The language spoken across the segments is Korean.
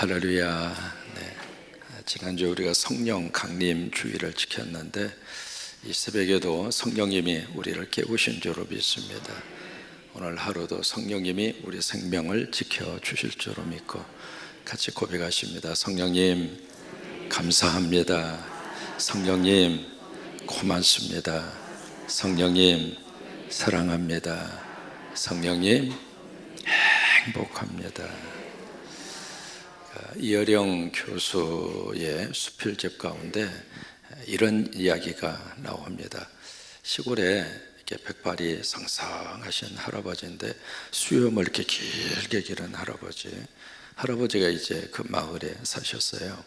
할렐루야. 네. 지난주 우리가 성령 강림 주일을 지켰는데 이 새벽에도 성령님이 우리를 깨우신 줄로 믿습니다. 오늘 하루도 성령님이 우리 생명을 지켜주실 줄로 믿고 같이 고백하십니다. 성령님 감사합니다. 성령님 고맙습니다. 성령님 사랑합니다. 성령님 행복합니다. 이어령 교수의 수필집 가운데 이런 이야기가 나옵니다. 시골에 이렇게 백발이 상상하신 할아버지인데 수염을 이렇게 길게 기른 할아버지가 이제 그 마을에 사셨어요.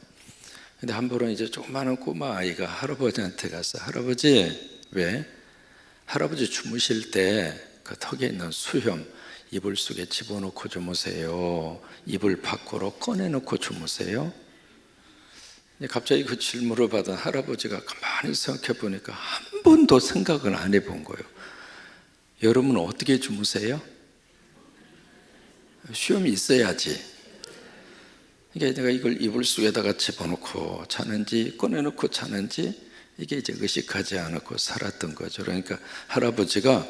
근데 한 번은 이제 조그마한 꼬마 아이가 할아버지한테 가서 할아버지, 왜 할아버지 주무실 때 그 턱에 있는 수염 이불 속에 집어넣고 주무세요? 이불 밖으로 꺼내놓고 주무세요? 갑자기 그 질문을 받은 할아버지가 가만히 생각해 보니까 한 번도 생각을 안 해본 거예요. 여러분은 어떻게 주무세요? 수염이 있어야지. 그러니까 내가 이걸 이불 속에다가 집어넣고 자는지 꺼내놓고 자는지 이게 이제 의식하지 않고 살았던 거죠. 그러니까 할아버지가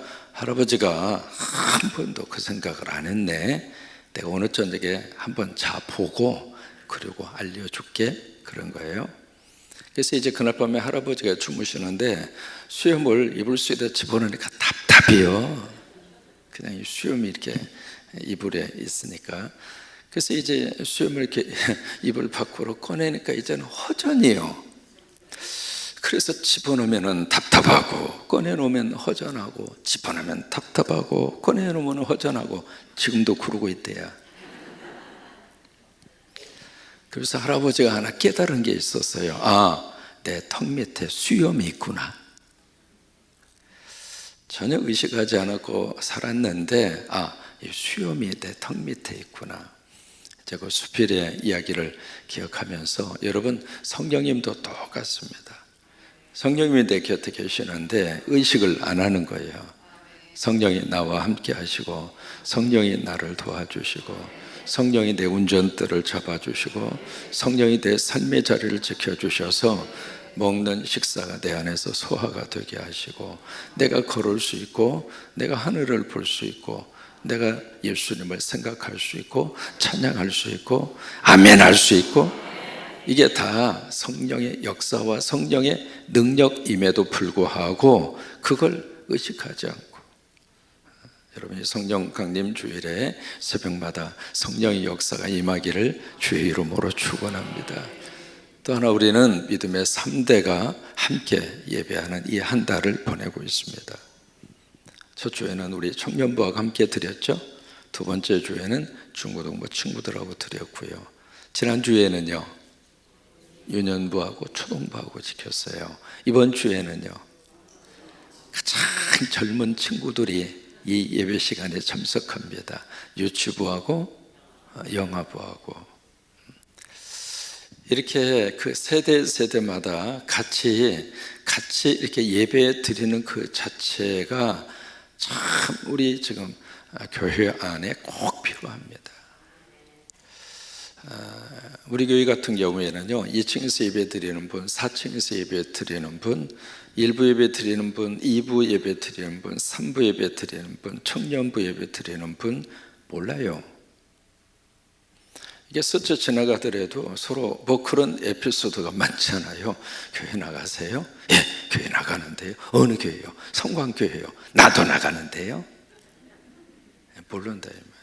한 번도 그 생각을 안 했네. 내가 오늘 저녁에 한번 자보고 그리고 알려줄게, 그런 거예요. 그래서 이제 그날 밤에 할아버지가 주무시는데 수염을 이불 속에다 집어넣으니까 답답해요. 그냥 이 수염이 이렇게 이불에 있으니까. 그래서 이제 수염을 이렇게 이불 밖으로 꺼내니까 이제는 허전해요. 그래서 집어넣으면 답답하고 꺼내놓으면 허전하고 집어넣으면 답답하고 꺼내놓으면 허전하고 지금도 그러고 있대요. 그래서 할아버지가 하나 깨달은 게 있었어요. 내 턱 밑에 수염이 있구나. 전혀 의식하지 않고 살았는데 이 수염이 내 턱 밑에 있구나. 제가 수필의 이야기를 기억하면서 여러분, 성령님도 똑같습니다. 성령님이 내 곁에 계시는데 의식을 안 하는 거예요. 성령이 나와 함께 하시고 성령이 나를 도와주시고 성령이 내 운전대를 잡아주시고 성령이 내 삶의 자리를 지켜주셔서 먹는 식사가 내 안에서 소화가 되게 하시고 내가 걸을 수 있고 내가 하늘을 볼 수 있고 내가 예수님을 생각할 수 있고 찬양할 수 있고 아멘 할 수 있고, 이게 다 성령의 역사와 성령의 능력임에도 불구하고 그걸 의식하지 않고, 여러분이 성령 강림 주일에 새벽마다 성령의 역사가 임하기를 주의 이름으로 축원합니다. 또 하나, 우리는 믿음의 3대가 함께 예배하는 이 한 달을 보내고 있습니다. 첫 주에는 우리 청년부하고 함께 드렸죠. 두 번째 주에는 중고등부 친구들하고 드렸고요. 지난 주에는요 유년부하고 초등부하고 지켰어요. 이번 주에는요 가장 젊은 친구들이 이 예배 시간에 참석합니다. 유치부하고 영아부하고. 이렇게 그 세대마다 같이 이렇게 예배 드리는 그 자체가 참 우리 지금 교회 안에 꼭 필요합니다. 우리 교회 같은 경우에는요 2층에서 예배 드리는 분, 4층에서 예배 드리는 분, 1부 예배 드리는 분, 2부 예배 드리는 분, 3부 예배 드리는 분, 청년부 예배 드리는 분 몰라요. 이게 스쳐 지나가더라도 서로 그런 에피소드가 많잖아요. 교회 나가세요? 예, 교회 나가는데요. 어느 교회요? 성광교회요. 나도 나가는데요. 모른다 이 말이에요.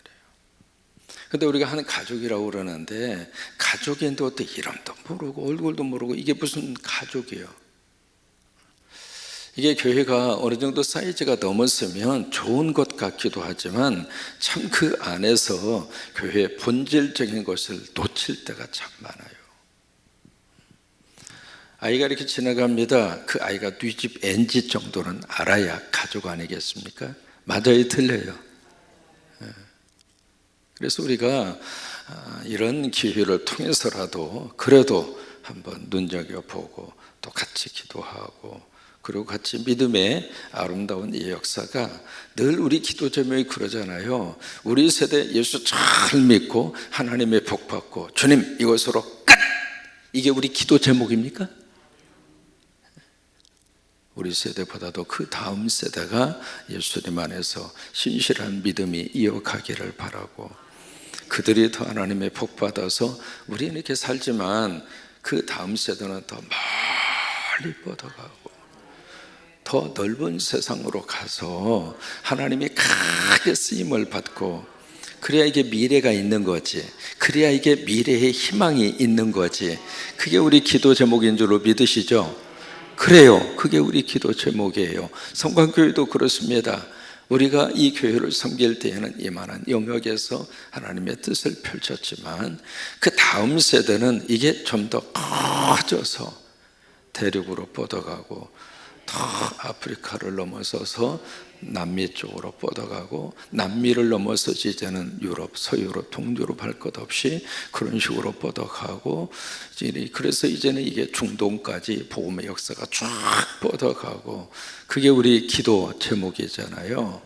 근데 우리가 하는 가족이라고 그러는데 가족인데 어떻게 이름도 모르고 얼굴도 모르고 이게 무슨 가족이에요? 이게 교회가 어느 정도 사이즈가 넘었으면 좋은 것 같기도 하지만 참 그 안에서 교회의 본질적인 것을 놓칠 때가 참 많아요. 아이가 이렇게 지나갑니다. 그 아이가 네 집 NG 정도는 알아야 가족 아니겠습니까? 맞아요, 틀려요? 그래서 우리가 이런 기회를 통해서라도 그래도 한번 눈여겨보고 또 같이 기도하고 그리고 같이 믿음의 아름다운 이 역사가 늘 우리 기도 제목이 그러잖아요. 우리 세대 예수 잘 믿고 하나님의 복 받고 주님 이것으로 끝! 이게 우리 기도 제목입니까? 우리 세대보다도 그 다음 세대가 예수님 안에서 신실한 믿음이 이어가기를 바라고, 그들이 더 하나님의 복 받아서 우리는 이렇게 살지만 그 다음 세대는 더 멀리 뻗어가고 더 넓은 세상으로 가서 하나님이 크게 쓰임을 받고, 그래야 이게 미래가 있는 거지, 그래야 이게 미래의 희망이 있는 거지. 그게 우리 기도 제목인 줄로 믿으시죠? 그래요. 그게 우리 기도 제목이에요. 성광교회도 그렇습니다. 우리가 이 교회를 섬길 때에는 이만한 영역에서 하나님의 뜻을 펼쳤지만 그 다음 세대는 이게 좀 더 커져서 대륙으로 뻗어가고 더 아프리카를 넘어서서 남미 쪽으로 뻗어가고, 남미를 넘어서서 이제는 유럽, 서유럽, 동유럽 할 것 없이 그런 식으로 뻗어가고, 그래서 이제는 이게 중동까지 복음의 역사가 쫙 뻗어가고, 그게 우리 기도 제목이잖아요.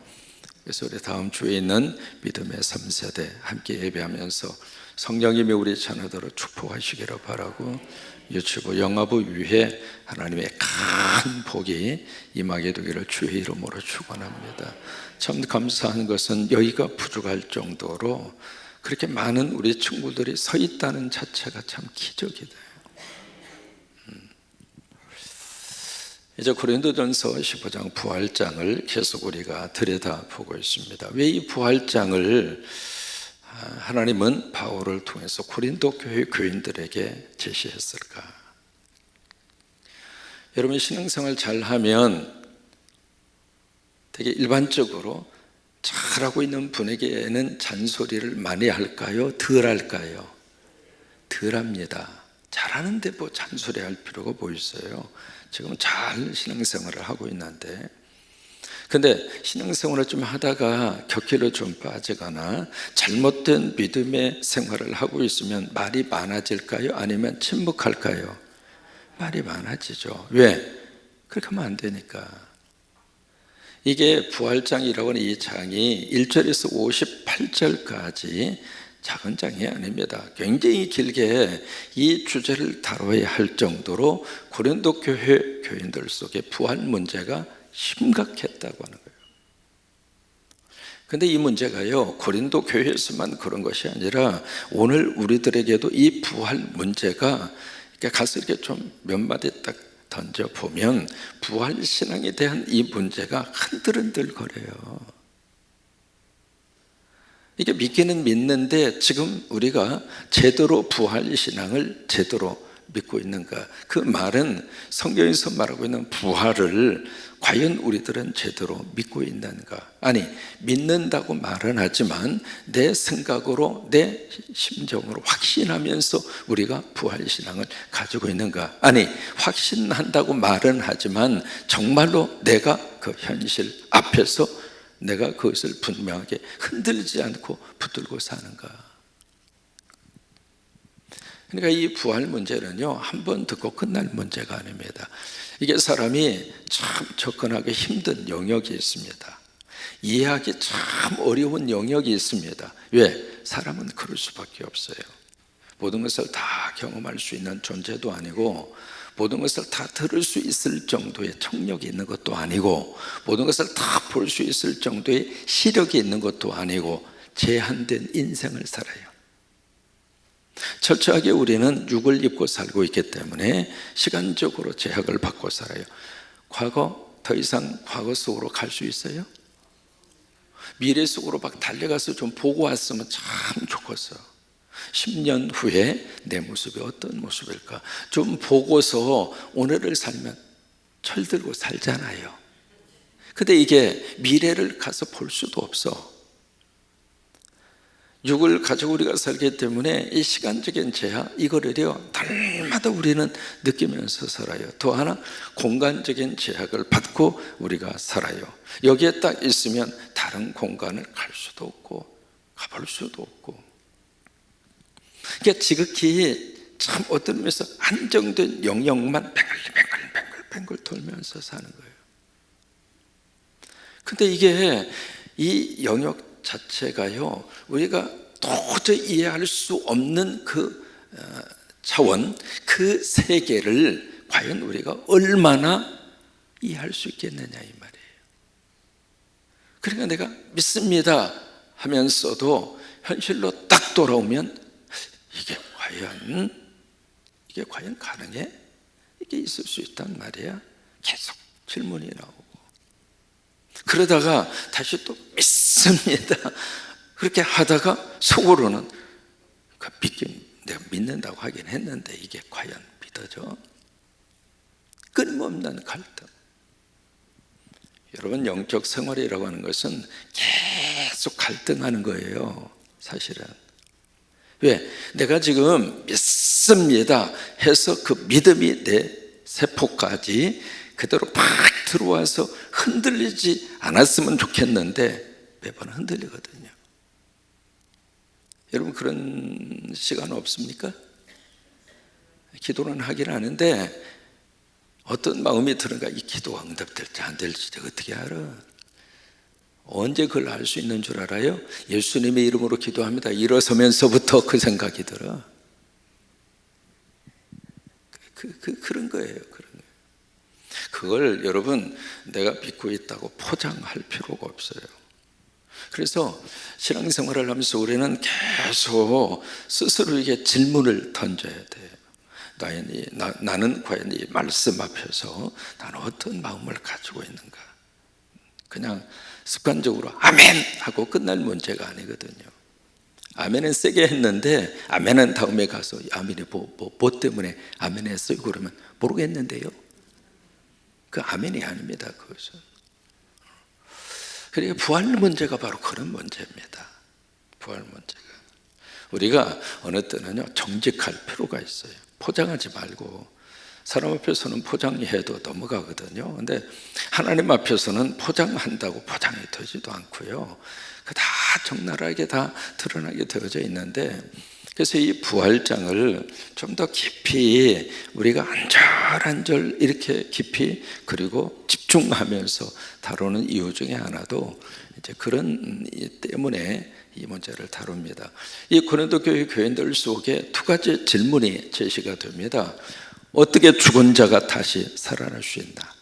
그래서 우리 다음 주에 있는 믿음의 3세대 함께 예배하면서 성령님이 우리 자녀들을 축복하시기를 바라고, 유튜브 영화부 위에 하나님의 큰 복이 임하게 되기를 주의 이름으로 축원합니다. 참 감사한 것은 여기가 부족할 정도로 그렇게 많은 우리 친구들이 서 있다는 자체가 참 기적이다. 이제 고린도전서 15장 부활장을 계속 우리가 들여다보고 있습니다. 왜 이 부활장을 하나님은 바울을 통해서 고린도 교회 교인들에게 제시했을까? 여러분, 신앙생활 잘하면 되게 일반적으로 잘하고 있는 분에게는 잔소리를 많이 할까요? 덜 할까요? 덜 합니다. 잘하는데 뭐 잔소리 할 필요가 뭐 있어요? 지금 잘 신앙생활을 하고 있는데, 근데 신앙생활을 좀 하다가 격기로 좀 빠지거나 잘못된 믿음의 생활을 하고 있으면 말이 많아질까요? 아니면 침묵할까요? 말이 많아지죠. 왜? 그렇게 하면 안 되니까. 이게 부활장이라고 하는 이 장이 1절에서 58절까지 작은 장이 아닙니다. 굉장히 길게 이 주제를 다뤄야 할 정도로 고린도 교회 교인들 속에 부활 문제가 심각했다고 하는 거예요. 근데 이 문제가요, 고린도 교회에서만 그런 것이 아니라 오늘 우리들에게도 이 부활 문제가 가서 이렇게 좀 몇 마디 딱 던져보면 부활 신앙에 대한 이 문제가 흔들흔들거려요. 이게 믿기는 믿는데 지금 우리가 제대로 부활 신앙을 제대로 믿고 있는가? 그 말은 성경에서 말하고 있는 부활을 과연 우리들은 제대로 믿고 있는가? 아니, 믿는다고 말은 하지만 내 생각으로 내 심정으로 확신하면서 우리가 부활 신앙을 가지고 있는가? 아니, 확신한다고 말은 하지만 정말로 내가 그 현실 앞에서 내가 그것을 분명하게 흔들지 않고 붙들고 사는가? 그러니까 이 부활 문제는요, 한 번 듣고 끝날 문제가 아닙니다. 이게 사람이 참 접근하기 힘든 영역이 있습니다. 이해하기 참 어려운 영역이 있습니다. 왜? 사람은 그럴 수밖에 없어요. 모든 것을 다 경험할 수 있는 존재도 아니고, 모든 것을 다 들을 수 있을 정도의 청력이 있는 것도 아니고, 모든 것을 다 볼 수 있을 정도의 시력이 있는 것도 아니고, 제한된 인생을 살아요. 철저하게 우리는 육을 입고 살고 있기 때문에 시간적으로 제약을 받고 살아요. 과거, 더 이상 과거 속으로 갈 수 있어요? 미래 속으로 막 달려가서 좀 보고 왔으면 참 좋겠어. 10년 후에 내 모습이 어떤 모습일까 좀 보고서 오늘을 살면 철들고 살잖아요. 근데 이게 미래를 가서 볼 수도 없어. 육을 가지고 우리가 살기 때문에 이 시간적인 제약, 이거를요 날마다 우리는 느끼면서 살아요. 또 하나, 공간적인 제약을 받고 우리가 살아요. 여기에 딱 있으면 다른 공간을 갈 수도 없고 가볼 수도 없고, 그러니까 지극히 참 어떤 면에서 안정된 영역만 뱅글뱅글 뱅글뱅글 돌면서 사는 거예요. 근데 이게 이 영역 자체가요, 우리가 도저히 이해할 수 없는 그 차원, 그 세계를 과연 우리가 얼마나 이해할 수 있겠느냐 이 말이에요. 그러니까 내가 믿습니다 하면서도 현실로 딱 돌아오면 이게 과연 가능해? 이게 있을 수 있단 말이야. 계속 질문이 나오고, 그러다가 다시 또 믿습니다 그렇게 하다가 속으로는 내가 믿는다고 하긴 했는데 이게 과연 믿어져? 끊임없는 갈등. 여러분, 영적 생활이라고 하는 것은 계속 갈등하는 거예요, 사실은. 왜? 내가 지금 믿습니다 해서 그 믿음이 내 세포까지 그대로 팍 들어와서 흔들리지 않았으면 좋겠는데 매번 흔들리거든요. 여러분, 그런 시간 없습니까? 기도는 하긴 하는데 어떤 마음이 드는가, 이 기도가 응답될지 안 될지 어떻게 알아? 언제 그걸 알 수 있는 줄 알아요? 예수님의 이름으로 기도합니다 일어서면서부터 그 생각이 들어. 그런 거예요. 그걸 여러분, 내가 믿고 있다고 포장할 필요가 없어요. 그래서 신앙생활을 하면서 우리는 계속 스스로에게 질문을 던져야 돼요. 나는 과연 이 말씀 앞에서 나는 어떤 마음을 가지고 있는가? 그냥 습관적으로 아멘 하고 끝날 문제가 아니거든요. 아멘은 세게 했는데 아멘은 다음에 가서 아멘이 뭐 때문에 아멘 했어요? 그러면 모르겠는데요. 그 아멘이 아닙니다. 그것은. 그러니까 부활 문제가 바로 그런 문제입니다. 부활 문제가. 우리가 어느 때는요, 정직할 필요가 있어요. 포장하지 말고. 사람 앞에서는 포장해도 넘어가거든요. 근데 하나님 앞에서는 포장한다고 포장이 되지도 않고요, 다 적나라하게 다 드러나게 되어져 있는데, 그래서 이 부활장을 좀 더 깊이 우리가 안절안절 이렇게 깊이 그리고 집중하면서 다루는 이유 중에 하나도 이제 그런 때문에 이 문제를 다룹니다. 이 고린도 교회 교인들 속에 두 가지 질문이 제시가 됩니다. 어떻게 죽은 자가 다시 살아날 수 있나?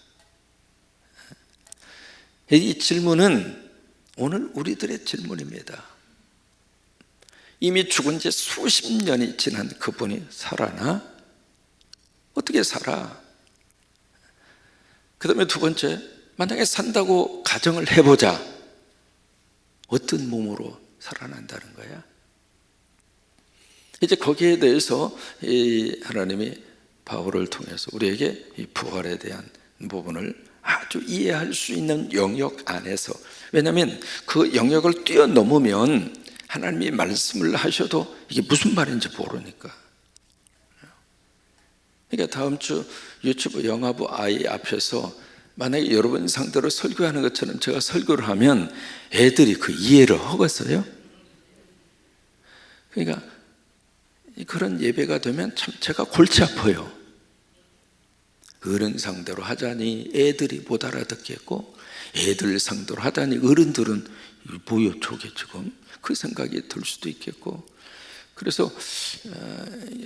이 질문은 오늘 우리들의 질문입니다. 이미 죽은 지 수십 년이 지난 그분이 살아나? 어떻게 살아? 그 다음에 두 번째, 만약에 산다고 가정을 해보자. 어떤 몸으로 살아난다는 거야? 이제 거기에 대해서 하나님이 바울을 통해서 우리에게 이 부활에 대한 부분을 아주 이해할 수 있는 영역 안에서, 왜냐하면 그 영역을 뛰어넘으면 하나님이 말씀을 하셔도 이게 무슨 말인지 모르니까. 그러니까 다음 주 유튜브 영화부 아이 앞에서 만약에 여러분 상대로 설교하는 것처럼 제가 설교를 하면 애들이 그 이해를 하겠어요? 그러니까 그런 예배가 되면 참 제가 골치 아파요. 어른 상대로 하자니 애들이 못 알아듣겠고, 애들 상대로 하다니 어른들은 뭐요 저게 지금, 그 생각이 들 수도 있겠고. 그래서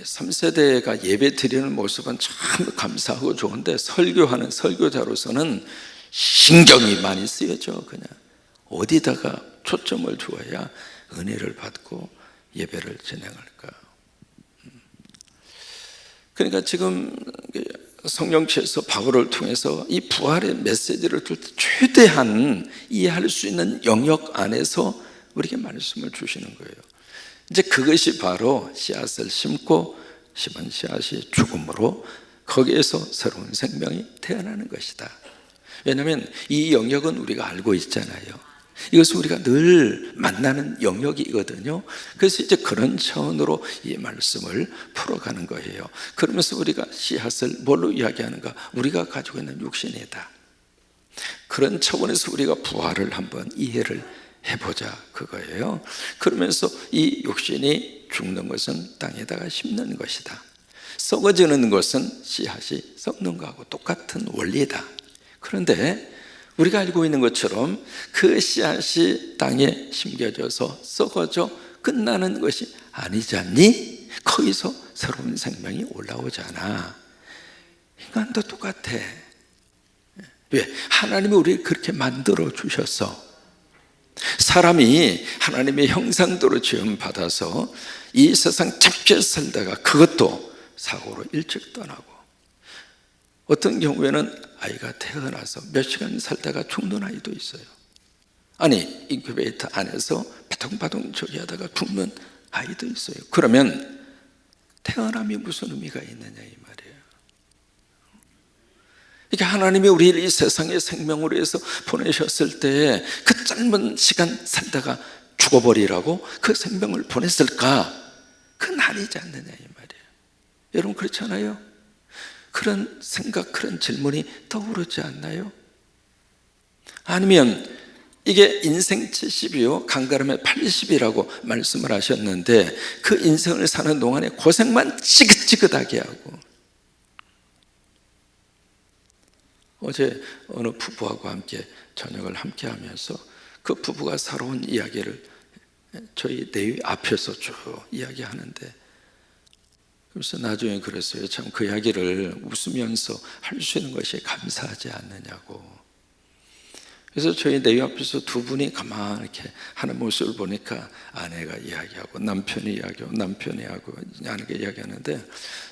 3세대가 예배 드리는 모습은 참 감사하고 좋은데, 설교하는 설교자로서는 신경이 많이 쓰여져. 그냥 어디다가 초점을 두어야 은혜를 받고 예배를 진행할까. 그러니까 지금 성령께서 바울을 통해서 이 부활의 메시지를 들 때 최대한 이해할 수 있는 영역 안에서 우리에게 말씀을 주시는 거예요. 이제 그것이 바로 씨앗을 심고 심은 씨앗이 죽음으로 거기에서 새로운 생명이 태어나는 것이다. 왜냐하면 이 영역은 우리가 알고 있잖아요. 이것은 우리가 늘 만나는 영역이거든요. 그래서 이제 그런 차원으로 이 말씀을 풀어가는 거예요. 그러면서 우리가 씨앗을 뭘로 이야기하는가? 우리가 가지고 있는 육신이다. 그런 차원에서 우리가 부활을 한번 이해를 해보자, 그거예요. 그러면서 이 육신이 죽는 것은 땅에다가 심는 것이다. 썩어지는 것은 씨앗이 썩는 것하고 똑같은 원리다. 그런데 우리가 알고 있는 것처럼 그 씨앗이 땅에 심겨져서 썩어져 끝나는 것이 아니지 않니? 거기서 새로운 생명이 올라오잖아. 인간도 똑같아. 왜? 하나님이 우리를 그렇게 만들어 주셨어. 사람이 하나님의 형상대로 지음받아서 이 세상 짧게 살다가 그것도 사고로 일찍 떠나고, 어떤 경우에는 아이가 태어나서 몇 시간 살다가 죽는 아이도 있어요. 아니, 인큐베이터 안에서 바둥바둥 저기 하다가 죽는 아이도 있어요. 그러면 태어남이 무슨 의미가 있느냐 이 말이에요. 이게 하나님이 우리를 이 세상에 생명으로 해서 보내셨을 때 그 짧은 시간 살다가 죽어버리라고 그 생명을 보냈을까? 그건 아니지 않느냐 이 말이에요. 여러분 그렇잖아요. 그런 생각, 그런 질문이 떠오르지 않나요? 아니면 이게 인생 70이요 강가름에 80이라고 말씀을 하셨는데, 그 인생을 사는 동안에 고생만 지긋지긋하게 하고. 어제 어느 부부하고 함께 저녁을 함께 하면서 그 부부가 살아온 이야기를 저희 내위 앞에서 쭉 이야기하는데, 그래서 나중에 그랬어요. 참 그 이야기를 웃으면서 할 수 있는 것이 감사하지 않느냐고. 그래서 저희 내위 앞에서 두 분이 가만히 이렇게 하는 모습을 보니까 아내가 이야기하고 남편이 이야기하고 남편이 하고 아내가 이야기하는데,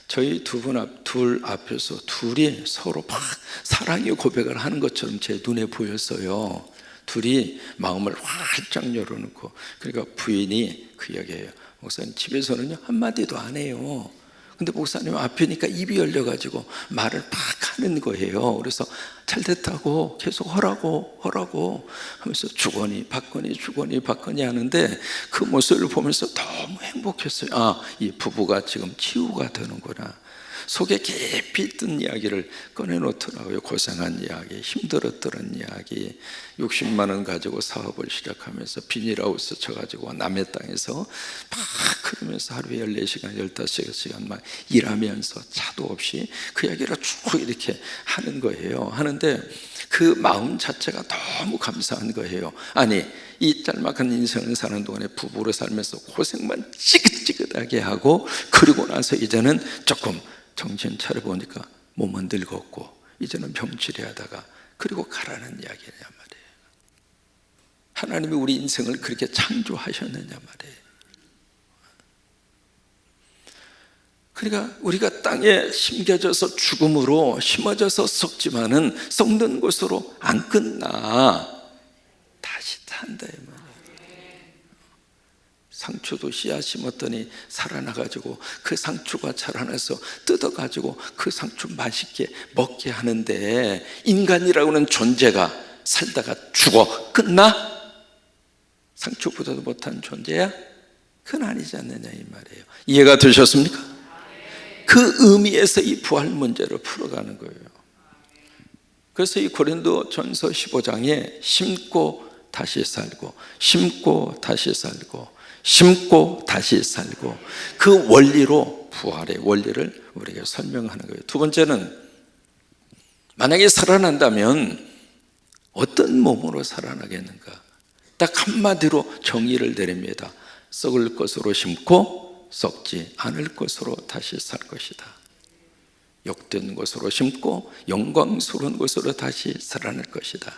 저희 둘 앞에서 둘이 서로 막 사랑의 고백을 하는 것처럼 제 눈에 보였어요. 둘이 마음을 활짝 열어놓고. 그러니까 부인이 그 이야기예요. 목사님 집에서는요 한마디도 안 해요. 근데 목사님 앞이니까 입이 열려가지고 말을 막 하는 거예요. 그래서 잘 됐다고 계속 하라고 하면서 주거니 받거니 하는데, 그 모습을 보면서 너무 행복했어요. 아, 이 부부가 지금 치유가 되는구나. 속에 깊이 있던 이야기를 꺼내놓더라고요. 고생한 이야기, 힘들었던 이야기. 60만 원 가지고 사업을 시작하면서 비닐하우스 쳐가지고 남의 땅에서 막 그러면서 하루에 14시간, 15시간 막 일하면서 차도 없이 그 이야기를 쭉 이렇게 하는 거예요. 하는데 그 마음 자체가 너무 감사한 거예요. 아니, 이 짤막한 인생을 사는 동안에 부부로 살면서 고생만 찌긋찌긋하게 하고, 그리고 나서 이제는 조금 정신 차려보니까 몸은 늙었고 이제는 병치레하다가 그리고 가라는 이야기냐 말이에요. 하나님이 우리 인생을 그렇게 창조하셨느냐 말이에요. 그러니까 우리가 땅에 심겨져서 죽음으로 심어져서 썩지만은 썩는 것으로 안 끝나. 다시 산다 이 말이에요. 상추도 씨앗 심었더니 살아나가지고 그 상추가 자라나서 뜯어가지고 그 상추 맛있게 먹게 하는데, 인간이라고 하는 존재가 살다가 죽어 끝나? 상추보다도 못한 존재야? 그건 아니지 않느냐 이 말이에요. 이해가 되셨습니까? 그 의미에서 이 부활 문제를 풀어가는 거예요. 그래서 이 고린도전서 15장에 심고 다시 살고, 심고 다시 살고, 심고 다시 살고, 그 원리로 부활의 원리를 우리에게 설명하는 거예요. 두 번째는, 만약에 살아난다면 어떤 몸으로 살아나겠는가? 딱 한마디로 정의를 내립니다. 썩을 것으로 심고 썩지 않을 것으로 다시 살 것이다. 욕된 것으로 심고 영광스러운 것으로 다시 살아날 것이다.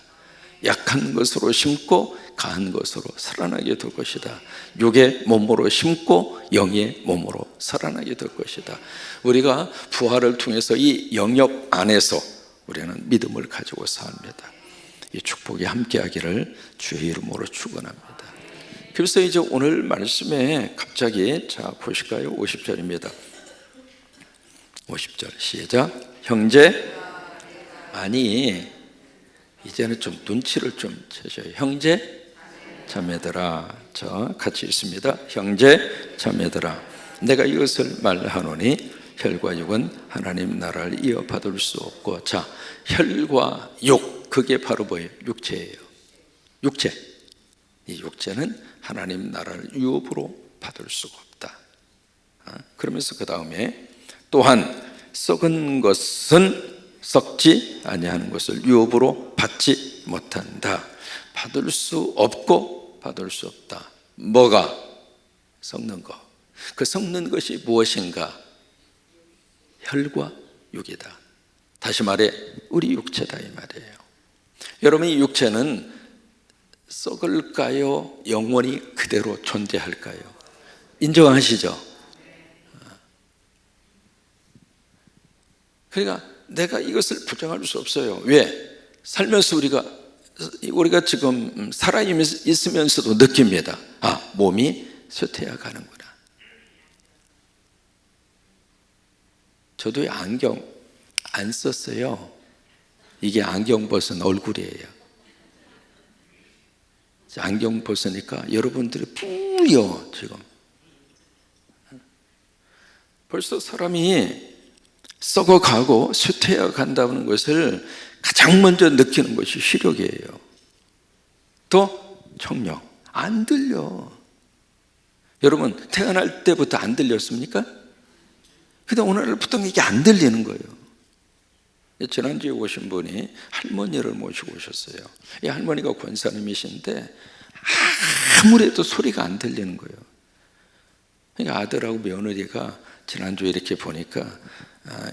약한 것으로 심고 강한 것으로 살아나게 될 것이다. 육의 몸으로 심고 영의 몸으로 살아나게 될 것이다. 우리가 부활을 통해서 이 영역 안에서 우리는 믿음을 가지고 삽니다. 이 축복이 함께하기를 주의 이름으로 축원합니다. 그래서 이제 오늘 말씀에 갑자기 자 보실까요? 50절입니다. 50절 시작. 형제, 아니 이제는 좀 눈치를 좀 채셔요. 형제 자매들아. 자 같이 있습니다. 형제 자매들아, 내가 이것을 말하노니 혈과 육은 하나님 나라를 이어받을 수 없고. 자, 혈과 육, 그게 바로 뭐예요? 육체예요. 육체. 이 육체는 하나님 나라를 유업으로 받을 수가 없다. 그러면서 그 다음에 또한 썩은 것은 썩지 아니하는 것을 유업으로 받지 못한다. 받을 수 없고 받을 수 없다. 뭐가? 썩는 것. 그 썩는 것이 무엇인가? 혈과 육이다. 다시 말해 우리 육체다 이 말이에요. 여러분, 이 육체는 썩을까요? 영원히 그대로 존재할까요? 인정하시죠? 그러니까 내가 이것을 부정할 수 없어요. 왜? 살면서 우리가 지금 살아있으면서도 느낍니다. 아, 몸이 쇠퇴해 가는구나. 저도 안경 안 썼어요. 이게 안경 벗은 얼굴이에요. 안경 벗으니까 여러분들이 뿌여 지금. 벌써 사람이 썩어가고 쇠퇴해 간다는 것을 가장 먼저 느끼는 것이 시력이에요. 또 청력. 안 들려. 여러분, 태어날 때부터 안 들렸습니까? 근데 오늘부터 이게 안 들리는 거예요. 지난주에 오신 분이 할머니를 모시고 오셨어요. 이 할머니가 권사님이신데 아무래도 소리가 안 들리는 거예요. 그러니까 아들하고 며느리가 지난주에 이렇게 보니까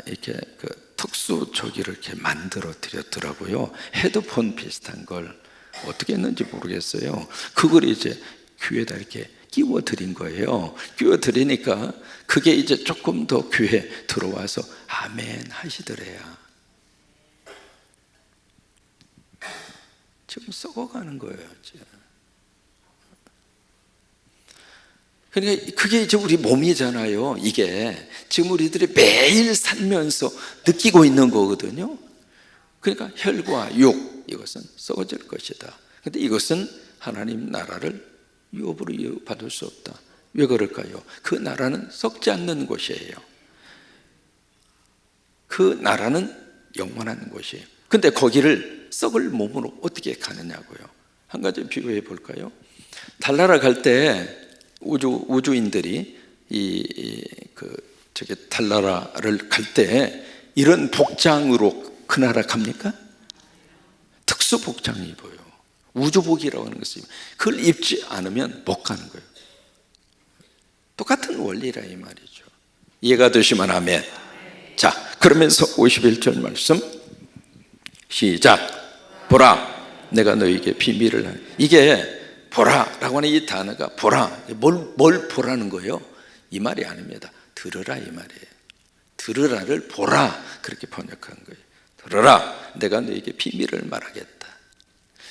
이렇게 그 특수 조기를 이렇게 만들어 드렸더라고요. 헤드폰 비슷한 걸 어떻게 했는지 모르겠어요. 그걸 이제 귀에다 이렇게 끼워 드린 거예요. 끼워 드리니까 그게 이제 조금 더 귀에 들어와서 아멘 하시더래요. 지금 썩어가는 거예요. 그러니까 그게 이제 우리 몸이잖아요. 이게 지금 우리들이 매일 살면서 느끼고 있는 거거든요. 그러니까 혈과 육, 이것은 썩어질 것이다. 그런데 이것은 하나님 나라를 유업으로 받을 수 없다. 왜 그럴까요? 그 나라는 썩지 않는 곳이에요. 그 나라는 영원한 곳이에요. 근데 거기를 썩을 몸으로 어떻게 가느냐고요. 한 가지 비교해 볼까요? 달나라 갈 때 우주인들이 달나라를 갈 때 이런 복장으로 그 나라 갑니까? 특수 복장 입어요. 우주복이라고 하는 것을 그걸 입지 않으면 못 가는 거예요. 똑같은 원리라 이 말이죠. 이해가 되시면 아멘. 자, 그러면서 51절 말씀 시작. 보라, 내가 너에게 비밀을 하네. 이게 보라라고 하는 이 단어가 보라, 뭘 보라는 거예요? 이 말이 아닙니다. 들으라 이 말이에요. 들으라를 보라 그렇게 번역한 거예요. 들으라, 내가 너에게 비밀을 말하겠다.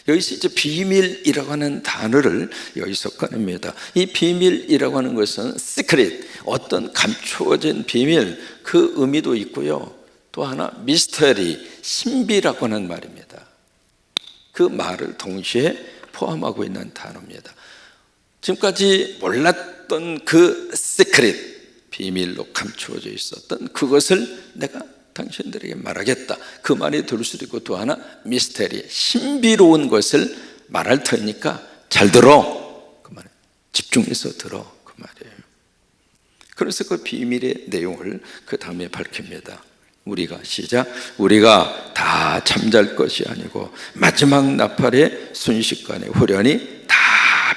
여기서 이제 비밀이라고 하는 단어를 여기서 꺼냅니다. 이 비밀이라고 하는 것은 secret, 어떤 감추어진 비밀, 그 의미도 있고요. 또 하나 미스터리, 신비라고 하는 말입니다. 그 말을 동시에 포함하고 있는 단어입니다. 지금까지 몰랐던 그 secret, 비밀로 감추어져 있었던 그것을 내가 당신들에게 말하겠다. 그 말이 들 수도 있고 또 하나 미스테리, 신비로운 것을 말할 테니까 잘 들어. 그 말에 집중해서 들어. 그 말이에요. 그래서 그 비밀의 내용을 그 다음에 밝힙니다. 우리가 시작. 우리가 다 잠잘 것이 아니고 마지막 나팔의 순식간에 후련히 다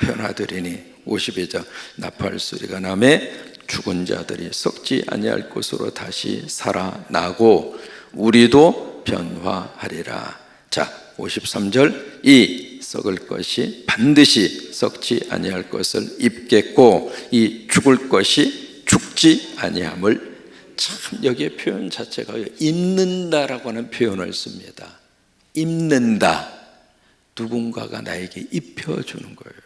변화되리니. 52절 나팔 소리가 나매 죽은 자들이 썩지 아니할 것으로 다시 살아나고 우리도 변화하리라. 자, 53절 이 썩을 것이 반드시 썩지 아니할 것을 입겠고 이 죽을 것이 죽지 아니함을. 참 여기에 표현 자체가 입는다라고 하는 표현을 씁니다. 입는다. 누군가가 나에게 입혀주는 거예요.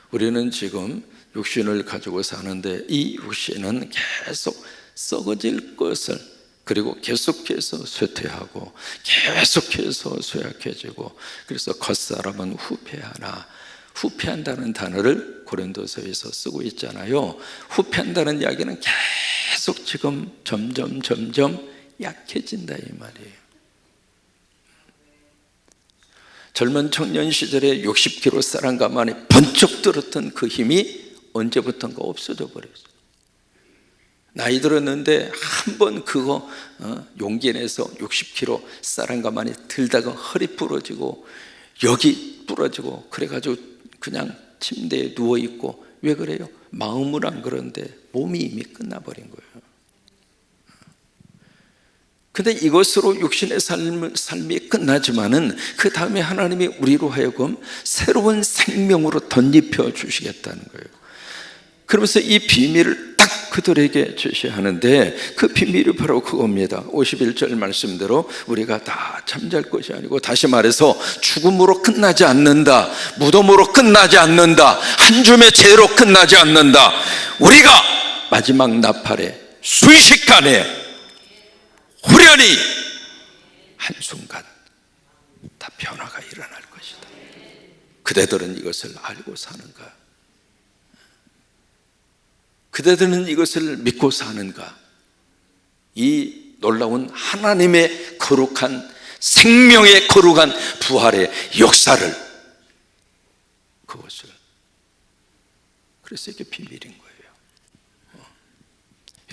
우리는 지금 육신을 가지고 사는데 이 육신은 계속 썩어질 것을, 그리고 계속해서 쇠퇴하고 계속해서 쇠약해지고, 그래서 겉사람은 후패하나. 후패한다는 단어를 고린도서에서 쓰고 있잖아요. 후패한다는 이야기는 계속 지금 점점 약해진다 이 말이에요. 젊은 청년 시절에 60kg 사람과 만에 번쩍 들었던 그 힘이 언제부턴가 없어져 버렸어요. 나이 들었는데 한 번 그거 용기 내서 60kg 쌀 가마니 들다가 허리 부러지고 여기 부러지고 그래가지고 그냥 침대에 누워있고, 왜 그래요? 마음은 안 그런데 몸이 이미 끝나버린 거예요. 근데 이것으로 육신의 삶이 끝나지만은 그 다음에 하나님이 우리로 하여금 새로운 생명으로 덧입혀 주시겠다는 거예요. 그러면서 이 비밀을 딱 그들에게 제시하는데, 그 비밀이 바로 그겁니다. 51절 말씀대로 우리가 다 잠잘 것이 아니고, 다시 말해서 죽음으로 끝나지 않는다, 무덤으로 끝나지 않는다, 한 줌의 죄로 끝나지 않는다. 우리가 마지막 나팔에 순식간에 후련히 한순간 다 변화가 일어날 것이다. 그대들은 이것을 알고 사는가? 그대들은 이것을 믿고 사는가? 이 놀라운 하나님의 거룩한 생명의 거룩한 부활의 역사를, 그것을, 그래서 이게 비밀인 거예요.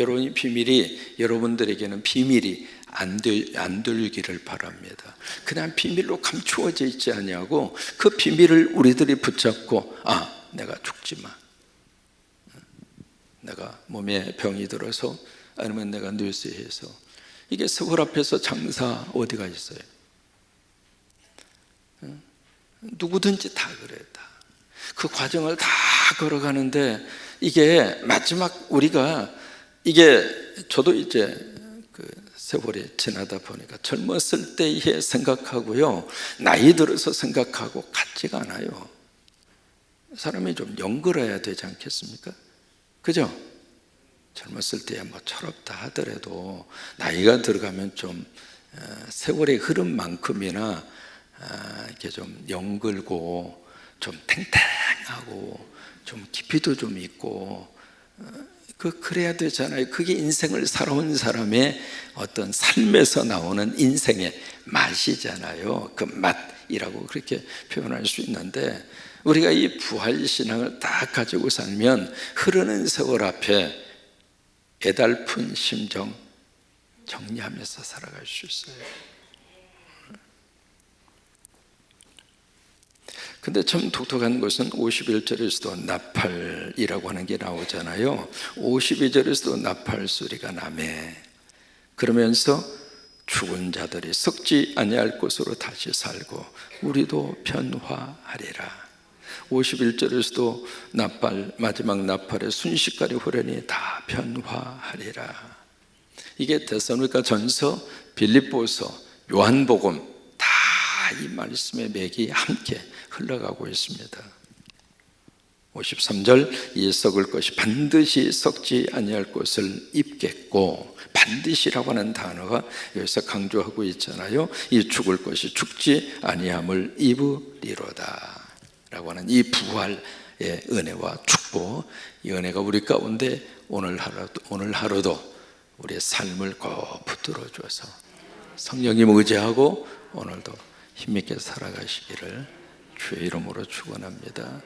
여러분이 비밀이, 여러분들에게는 비밀이 안 들리기를 바랍니다. 그냥 비밀로 감추어져 있지 아니하고 그 비밀을 우리들이 붙잡고, 내가 죽지 마, 내가 몸에 병이 들어서, 아니면 내가 뇌세해서, 이게 세월 앞에서 장사 어디가 있어요? 누구든지 다 그래. 다 그 과정을 다 걸어가는데, 이게 마지막 우리가, 이게 저도 이제 그 세월이 지나다 보니까 젊었을 때에 생각하고요, 나이 들어서 생각하고 같지가 않아요. 사람이 좀 영글어야 되지 않겠습니까? 그죠? 젊었을 때야 뭐 철없다 하더라도 나이가 들어가면 좀 세월의 흐름만큼이나 이렇게 좀 영글고 좀 탱탱하고 좀 깊이도 좀 있고, 그래야 되잖아요. 그게 인생을 살아온 사람의 어떤 삶에서 나오는 인생의 맛이잖아요. 그 맛이라고 그렇게 표현할 수 있는데, 우리가 이 부활신앙을 딱 가지고 살면 흐르는 세월 앞에 애달픈 심정 정리하면서 살아갈 수 있어요. 근데 참 독특한 것은 51절에서도 나팔이라고 하는 게 나오잖아요. 52절에서도 나팔 소리가 나매, 그러면서 죽은 자들이 썩지 아니할 곳으로 다시 살고 우리도 변화하리라. 51절에서도 나팔, 마지막 나팔의 순식간에 후련히 다 변화하리라. 이게 데살로니가 전서, 빌립보서, 요한복음 다 이 말씀의 맥이 함께 흘러가고 있습니다. 53절, 이 썩을 것이 반드시 썩지 아니할 것을 입겠고, 반드시라고 하는 단어가 여기서 강조하고 있잖아요. 이 죽을 것이 죽지 아니함을 입으리로다 라고 하는 이 부활의 은혜와 축복, 이 은혜가 우리 가운데 오늘 하루도 우리의 삶을 꼭 붙들어 줘서 성령님 의지하고 오늘도 힘있게 살아가시기를 주의 이름으로 축원합니다.